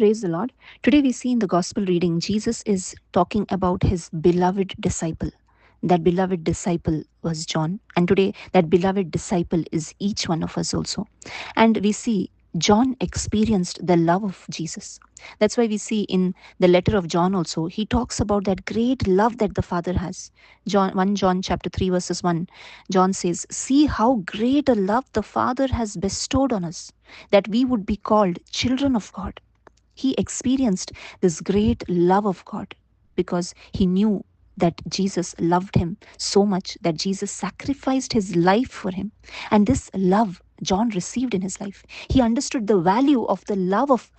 Praise the Lord. Today we see in the gospel reading, Jesus is talking about his beloved disciple. That beloved disciple was John. And today, that beloved disciple is each one of us also. And we see John experienced the love of Jesus. That's why we see in the letter of John also, he talks about that great love that the Father has. 1 John chapter 3 verses 1, John says, "See how great a love the Father has bestowed on us, that we would be called children of God." He experienced this great love of God because he knew that Jesus loved him so much that Jesus sacrificed his life for him. And this love John received in his life. He understood the value of the love of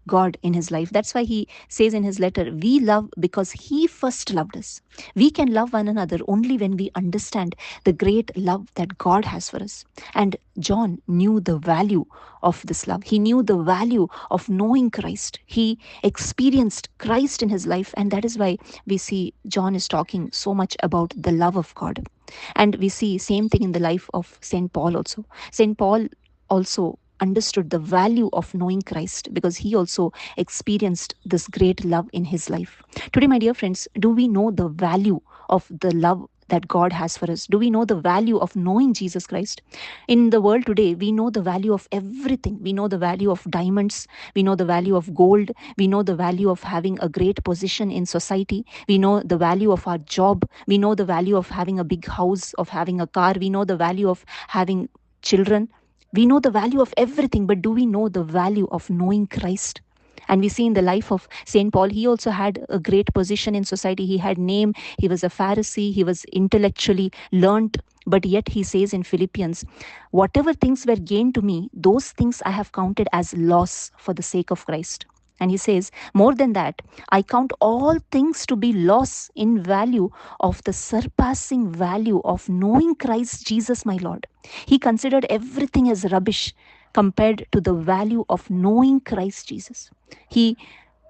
God in his life. That's why he says in his letter, we love because he first loved us. We can love one another only when we understand the great love that God has for us. And John knew the value of this love. He knew the value of knowing Christ. He experienced Christ in his life, and that is why we see John is talking so much about the love of God. And we see same thing in the life of Saint Paul also. Saint Paul also understood the value of knowing Christ because he also experienced this great love in his life. Today, my dear friends, do we know the value of the love that God has for us? Do we know the value of knowing Jesus Christ? In the world today, we know the value of everything. We know the value of diamonds. We know the value of gold. We know the value of having a great position in society. We know the value of our job. We know the value of having a big house, of having a car. We know the value of having children. We know the value of everything, but do we know the value of knowing Christ? And we see in the life of St. Paul, he also had a great position in society. He had name, he was a Pharisee, he was intellectually learnt, but yet he says in Philippians, whatever things were gained to me, those things I have counted as loss for the sake of Christ. And he says, more than that, I count all things to be loss in value of the surpassing value of knowing Christ Jesus my Lord. He considered everything as rubbish compared to the value of knowing Christ Jesus. He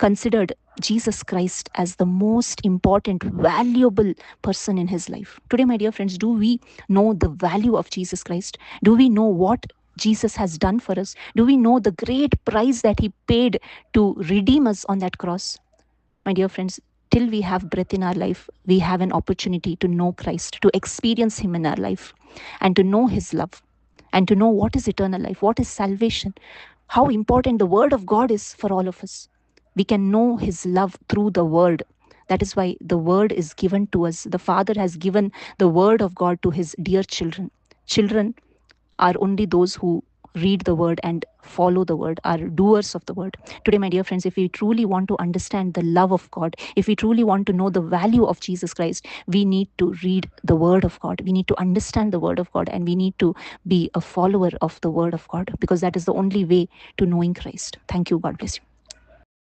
considered Jesus Christ as the most important, valuable person in his life. Today, my dear friends, do we know the value of Jesus Christ? Do we know what Jesus has done for us? Do we know the great price that he paid to redeem us on that cross? My dear friends, till we have breath in our life, we have an opportunity to know Christ, to experience him in our life, and to know his love, and to know what is eternal life, what is salvation, how important the word of God is for all of us. We can know his love through the word. That is why the word is given to us. The Father has given the word of God to his dear children. Children are only those who read the word and follow the word, are doers of the word. Today, my dear friends, if we truly want to understand the love of God, if we truly want to know the value of Jesus Christ, we need to read the word of God. We need to understand the word of God, and we need to be a follower of the word of God, because that is the only way to knowing Christ. Thank you. God bless you.